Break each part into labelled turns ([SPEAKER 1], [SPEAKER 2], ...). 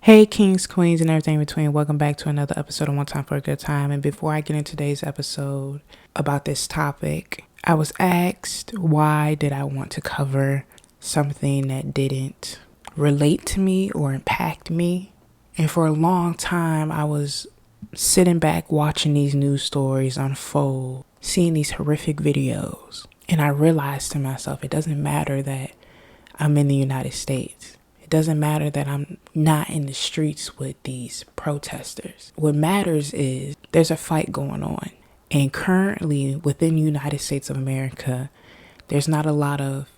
[SPEAKER 1] Hey kings, queens, and everything in between. Welcome back to another episode of One Time for a Good Time. And before I get into today's episode about this topic, I was asked why did I want to cover something that didn't relate to me or impact me. And for a long time, I was sitting back watching these news stories unfold, seeing these horrific videos. And I realized to myself, it doesn't matter that I'm in the United States. It doesn't matter that I'm not in the streets with these protesters. What matters is there's a fight going on. And currently within the United States of America, there's not a lot of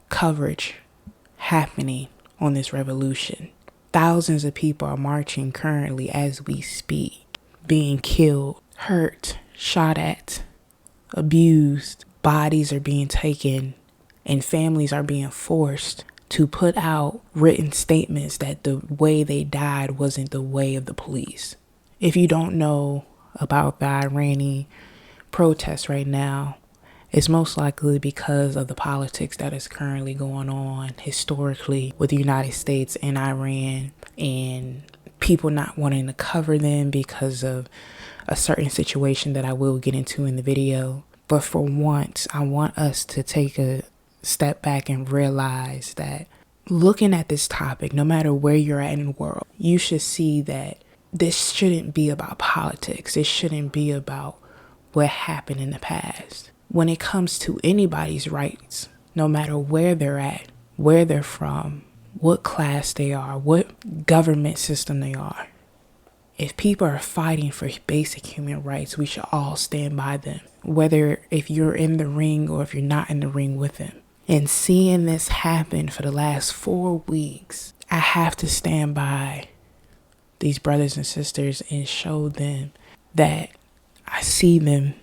[SPEAKER 1] coverage happening on this revolution. Thousands of people are marching currently as we speak, being killed, hurt, shot at, abused. Bodies are being taken and families are being forced to put out written statements that the way they died wasn't the way of the police. If you don't know about the Iranian protests right now, it's most likely because of the politics that is currently going on historically with the United States and Iran, and people not wanting to cover them because of a certain situation that I will get into in the video. But for once, I want us to take a step back and realize that looking at this topic, no matter where you're at in the world, you should see that this shouldn't be about politics. It shouldn't be about what happened in the past. When it comes to anybody's rights, no matter where they're at, where they're from, what class they are, what government system they are, if people are fighting for basic human rights, we should all stand by them, whether if you're in the ring or if you're not in the ring with them. And seeing this happen for the last 4 weeks, I have to stand by these brothers and sisters and show them that I see them,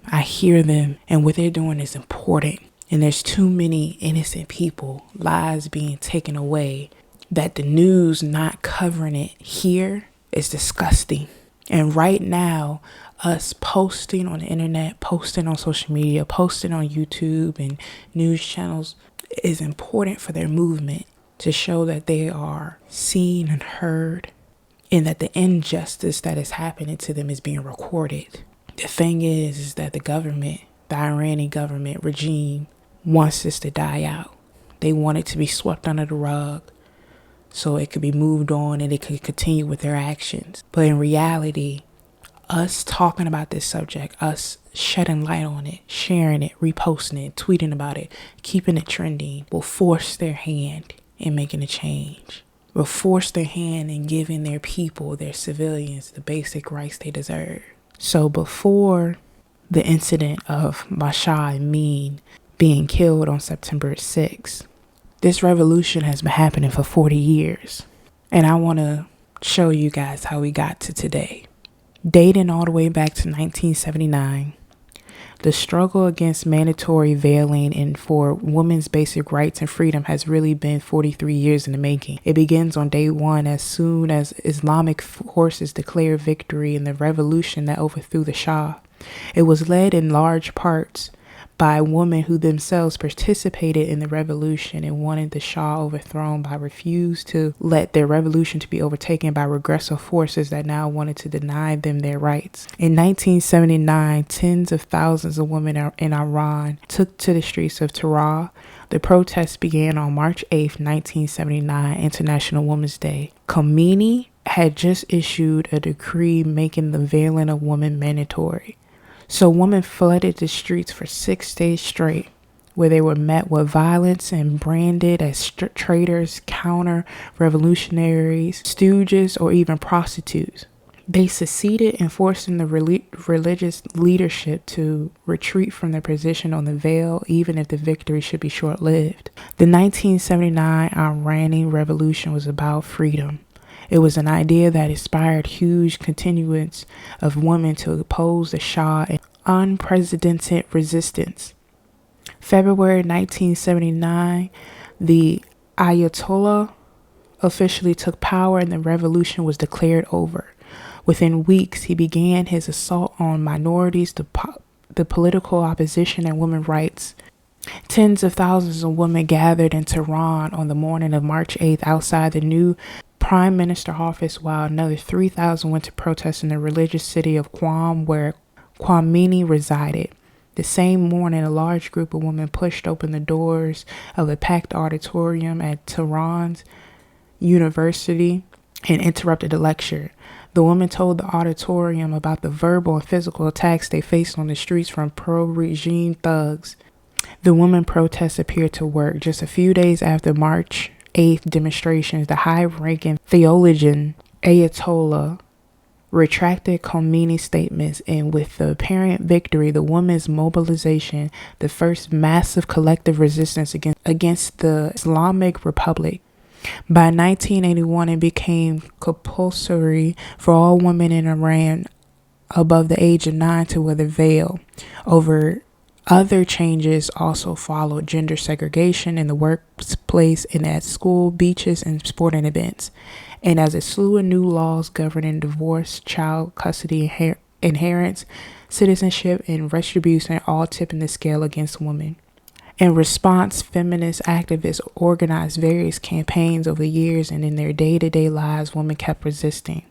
[SPEAKER 1] I hear them, and what they're doing is important. And there's too many innocent people, lives being taken away, that the news not covering it here is disgusting. And right now, us posting on the internet, posting on social media, posting on YouTube and news channels is important for their movement, to show that they are seen and heard, and that the injustice that is happening to them is being recorded. The thing is that the government, the Iranian government regime, wants this to die out. They want it to be swept under the rug so it could be moved on and it could continue with their actions. But in reality, us talking about this subject, us shedding light on it, sharing it, reposting it, tweeting about it, keeping it trending, will force their hand in making a change. Will force their hand in giving their people, their civilians, the basic rights they deserve. So before the incident of Mahsa and Amini being killed on September 6th, this revolution has been happening for 40 years. And I want to show you guys how we got to today. Dating all the way back to 1979, the struggle against mandatory veiling and for women's basic rights and freedom has really been 43 years in the making. It begins on day one as soon as Islamic forces declared victory in the revolution that overthrew the Shah. It was led in large parts by women who themselves participated in the revolution and wanted the Shah overthrown, but refused to let their revolution to be overtaken by regressive forces that now wanted to deny them their rights. In 1979, tens of thousands of women in Iran took to the streets of Tehran. The protests began on March 8th, 1979, International Women's Day. Amini had just issued a decree making the veiling of women mandatory. So women flooded the streets for 6 days straight, where they were met with violence and branded as traitors, counter-revolutionaries, stooges, or even prostitutes. They succeeded in forcing the religious leadership to retreat from their position on the veil, even if the victory should be short-lived. The 1979 Iranian Revolution was about freedom. It was an idea that inspired huge continuance of women to oppose the Shah and unprecedented resistance. February 1979, the Ayatollah officially took power and the revolution was declared over. Within weeks, he began his assault on minorities, the political opposition, and women's rights. Tens of thousands of women gathered in Tehran on the morning of March 8th outside the new Prime Minister office, while another 3,000 went to protest in the religious city of Qom, where Amini resided. The same morning, a large group of women pushed open the doors of a packed auditorium at Tehran's university and interrupted the lecture. The women told the auditorium about the verbal and physical attacks they faced on the streets from pro-regime thugs. The women protests appeared to work. Just a few days after March 8th demonstrations, the high-ranking theologian Ayatollah retracted Khomeini's statements, and with the apparent victory, the women's mobilization, the first massive collective resistance against the Islamic Republic. By 1981, it became compulsory for all women in Iran above the age of 9 to wear the veil. Other changes also followed: gender segregation in the workplace and at school, beaches, and sporting events. And as a slew of new laws governing divorce, child custody, inheritance, citizenship, and retribution, all tipping the scale against women. In response, feminist activists organized various campaigns over years, and in their day-to-day lives, women kept resisting.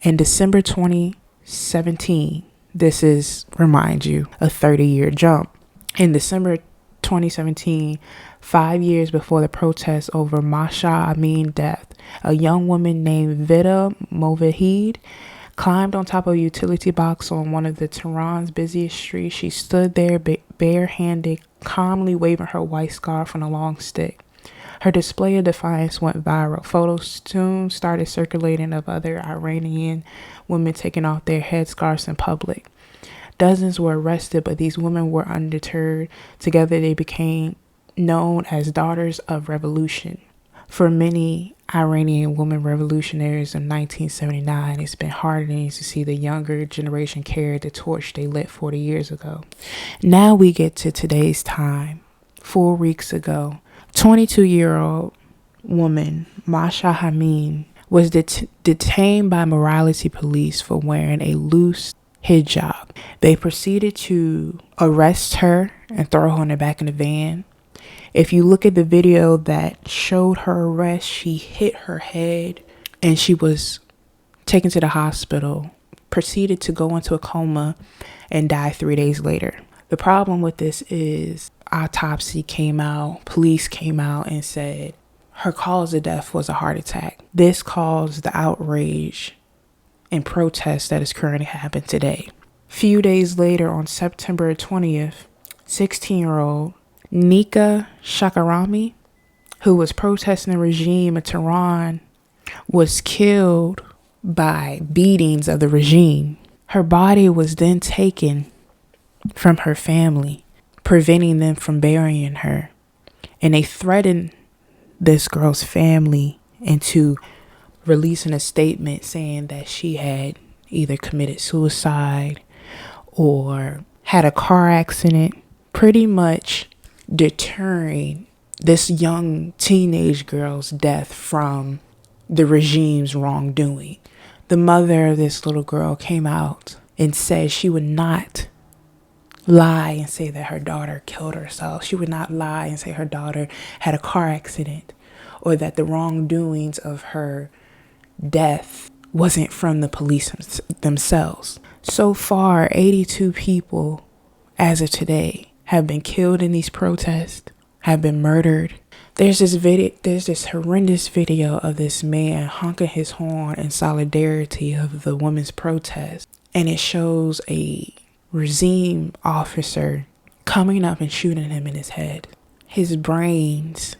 [SPEAKER 1] In December 2017, this is, remind you, a 30-year jump. In December 2017, 5 years before the protests over Mahsa Amini's death, a young woman named Vida Movahid climbed on top of a utility box on one of the Tehran's busiest streets. She stood there barehanded, calmly waving her white scarf on a long stick. Her display of defiance went viral. Photos soon started circulating of other Iranian women taking off their headscarves in public. Dozens were arrested, but these women were undeterred. Together they became known as Daughters of Revolution. For many Iranian women revolutionaries in 1979, it's been heartening to see the younger generation carry the torch they lit 40 years ago. Now we get to today's time. 4 weeks ago, 22-year-old woman Mahsa Amini was detained by morality police for wearing a loose hijab. They proceeded to arrest her and throw her in the back of the van. If you look at the video that showed her arrest, she hit her head and she was taken to the hospital, proceeded to go into a coma and die 3 days later. The problem with this is autopsy came out, police came out and said her cause of death was a heart attack. This caused the outrage and protest that is currently happening today. Few days later, on September 20th, 16-year-old Nika Shakarami, who was protesting the regime in Tehran, was killed by beatings of the regime. Her body was then taken from her family, preventing them from burying her. And they threatened this girl's family into releasing a statement saying that she had either committed suicide or had a car accident, pretty much deterring this young teenage girl's death from the regime's wrongdoing. The mother of this little girl came out and said she would not lie and say that her daughter killed herself. She would not lie and say her daughter had a car accident or that the wrongdoings of her death wasn't from the police themselves. So far, 82 people as of today have been killed in these protests, have been murdered. There's this horrendous video of this man honking his horn in solidarity of the women's protest. And it shows a regime officer coming up and shooting him in his head. His brains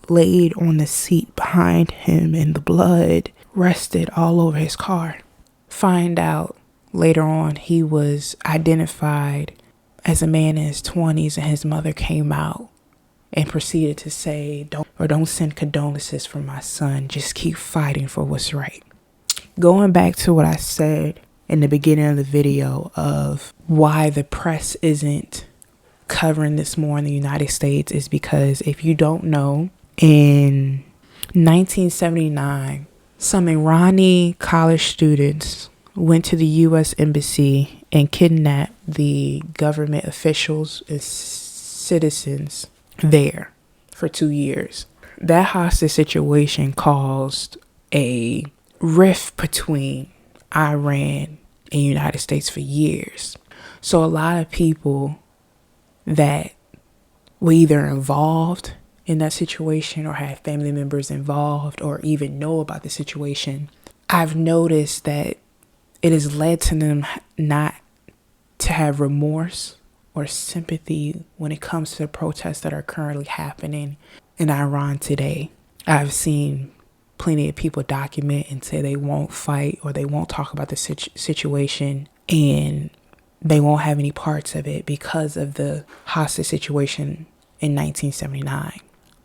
[SPEAKER 1] laid on the seat behind him and the blood rested all over his car. Find out later on he was identified as a man in his 20s, and his mother came out and proceeded to say, don't send condolences for my son. Just keep fighting for what's right. Going back to what I said in the beginning of the video of why the press isn't covering this more in the United States is because if you don't know, in 1979, some Irani college students went to the U.S. Embassy and kidnapped the government officials and citizens there for 2 years. That hostage situation caused a rift between Iran and United States for years. So a lot of people that were either involved in that situation or have family members involved or even know about the situation, I've noticed that it has led to them not to have remorse or sympathy when it comes to the protests that are currently happening in Iran today. I've seen plenty of people document and say they won't fight or they won't talk about the situation, and they won't have any parts of it because of the hostage situation in 1979.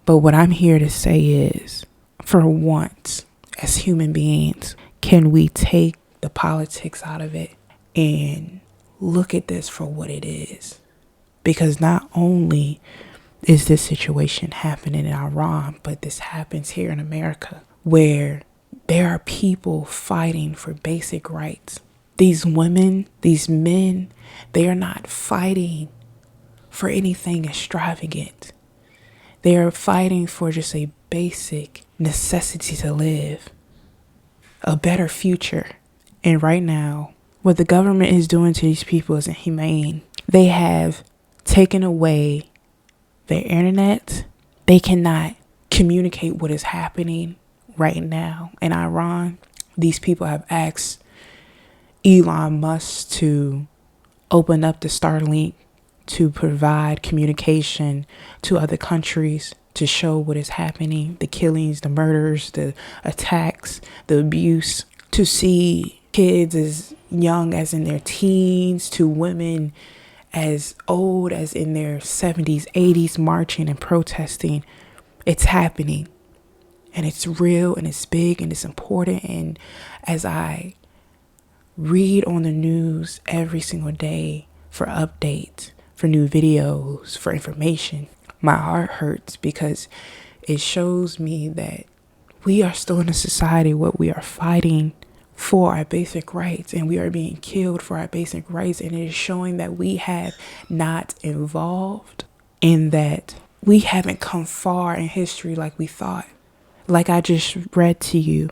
[SPEAKER 1] But what I'm here to say is, for once, as human beings, can we take the politics out of it and look at this for what it is? Because not only is this situation happening in Iran, but this happens here in America, where there are people fighting for basic rights. These women, these men, they are not fighting for anything extravagant. They are fighting for just a basic necessity to live, a better future. And right now, what the government is doing to these people is inhumane. They have taken away their internet. They cannot communicate what is happening right now in Iran. These people have asked Elon Musk to open up the Starlink to provide communication to other countries to show what is happening, the killings, the murders, the attacks, the abuse, to see kids as young as in their teens to women as old as in their 70s, 80s, marching and protesting. It's happening, and it's real, and it's big, and it's important. And as I read on the news every single day for updates, for new videos, for information, my heart hurts, because it shows me that we are still in a society where we are fighting for our basic rights, and we are being killed for our basic rights. And it is showing that we have not evolved, in that we haven't come far in history like we thought. Like I just read to you,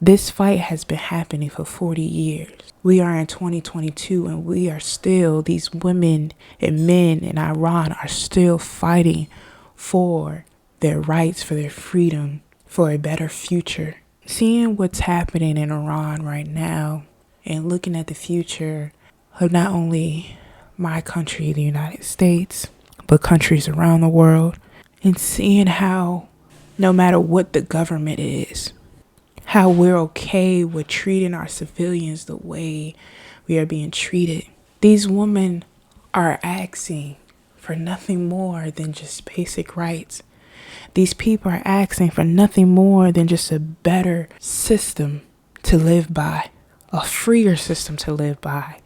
[SPEAKER 1] this fight has been happening for 40 years. We are in 2022, and we are still, these women and men in Iran are still fighting for their rights, for their freedom, for a better future. Seeing what's happening in Iran right now and looking at the future of not only my country, the United States, but countries around the world, and seeing how no matter what the government is, how we're okay with treating our civilians the way we are being treated. These women are asking for nothing more than just basic rights. These people are asking for nothing more than just a better system to live by, a freer system to live by.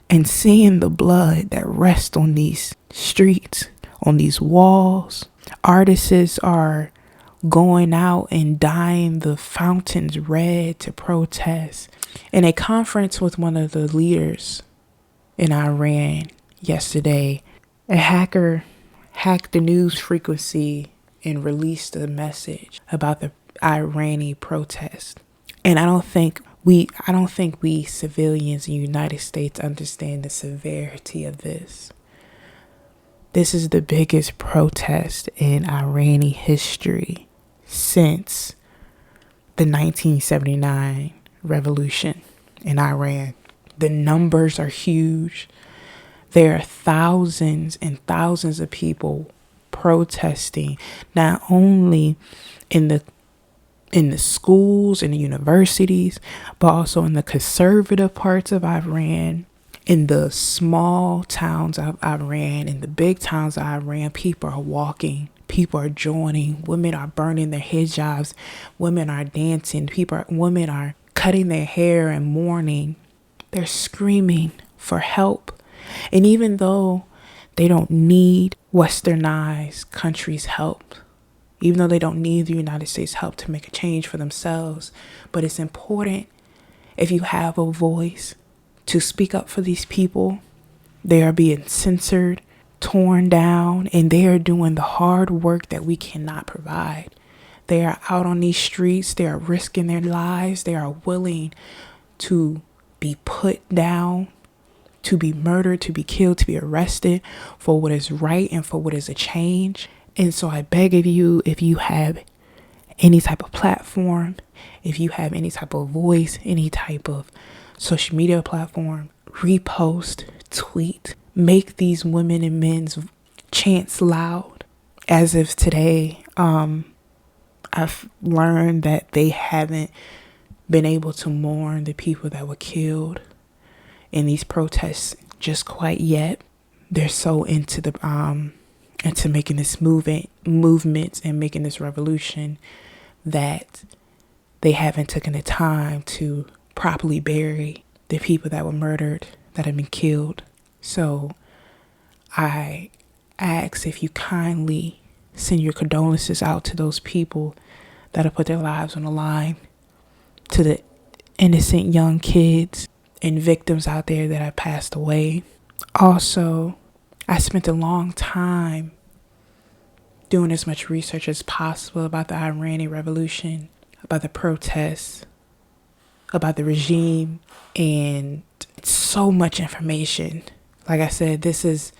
[SPEAKER 1] And seeing the blood that rests on these streets, on these walls, artists are going out and dyeing the fountains red to protest. In a conference with one of the leaders in Iran yesterday, a hacker hacked the news frequency and released a message about the Iranian protest. And I don't think we civilians in the United States understand the severity of this. This is the biggest protest in Iranian history since the 1979 revolution in Iran. The numbers are huge. There are thousands and thousands of people protesting, not only in the schools and the universities, but also in the conservative parts of Iran, in the small towns of Iran, in the big towns of Iran. People are walking, people are joining, women are burning their hijabs, women are dancing, women are cutting their hair and mourning. They're screaming for help. And even though they don't need westernized countries' help, even though they don't need the United States' help to make a change for themselves, but it's important, if you have a voice, to speak up for these people. They are being censored, torn down, and they are doing the hard work that we cannot provide. They are out on these streets. They are risking their lives. They are willing to be put down, to be murdered, to be killed, to be arrested for what is right and for what is a change. And so I beg of you, if you have any type of platform, if you have any type of voice, any type of social media platform, repost, tweet, make these women and men's chants loud. As of today, I've learned that they haven't been able to mourn the people that were killed in these protests just quite yet. They're so into into making this movement and making this revolution that they haven't taken the time to properly bury the people that were murdered, that have been killed. So I ask if you kindly send your condolences out to those people that have put their lives on the line, to the innocent young kids and victims out there that have passed away. Also, I spent a long time doing as much research as possible about the Iranian Revolution, about the protests, about the regime, and so much information. Like I said, this is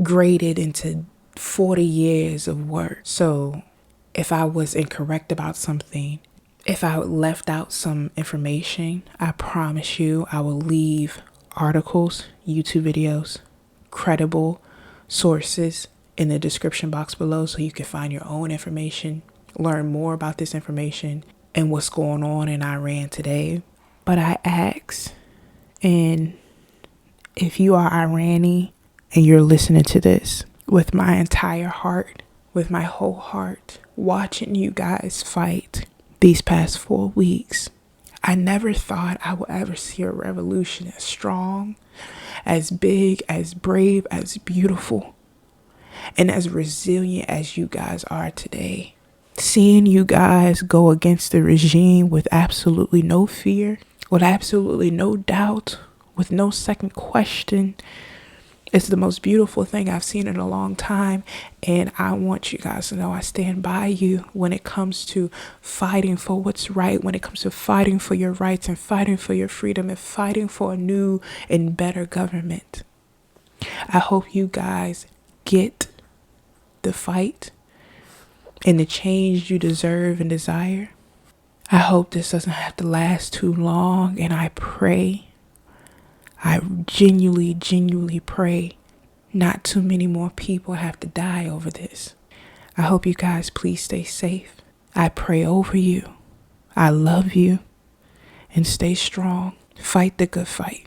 [SPEAKER 1] graded into 40 years of work. So if I was incorrect about something, if I left out some information, I promise you I will leave articles, YouTube videos, credible sources in the description box below so you can find your own information, learn more about this information and what's going on in Iran today. But I ask, and if you are Irani and you're listening to this, with my entire heart, with my whole heart, watching you guys fight these past 4 weeks, I never thought I would ever see a revolution as strong, as big, as brave, as beautiful, and as resilient as you guys are today. Seeing you guys go against the regime with absolutely no fear, with absolutely no doubt, with no second question, it's the most beautiful thing I've seen in a long time. And I want you guys to know I stand by you when it comes to fighting for what's right, when it comes to fighting for your rights and fighting for your freedom and fighting for a new and better government. I hope you guys get the fight and the change you deserve and desire. I hope this doesn't have to last too long, and I genuinely pray not too many more people have to die over this. I hope you guys please stay safe. I pray over you. I love you. And stay strong. Fight the good fight.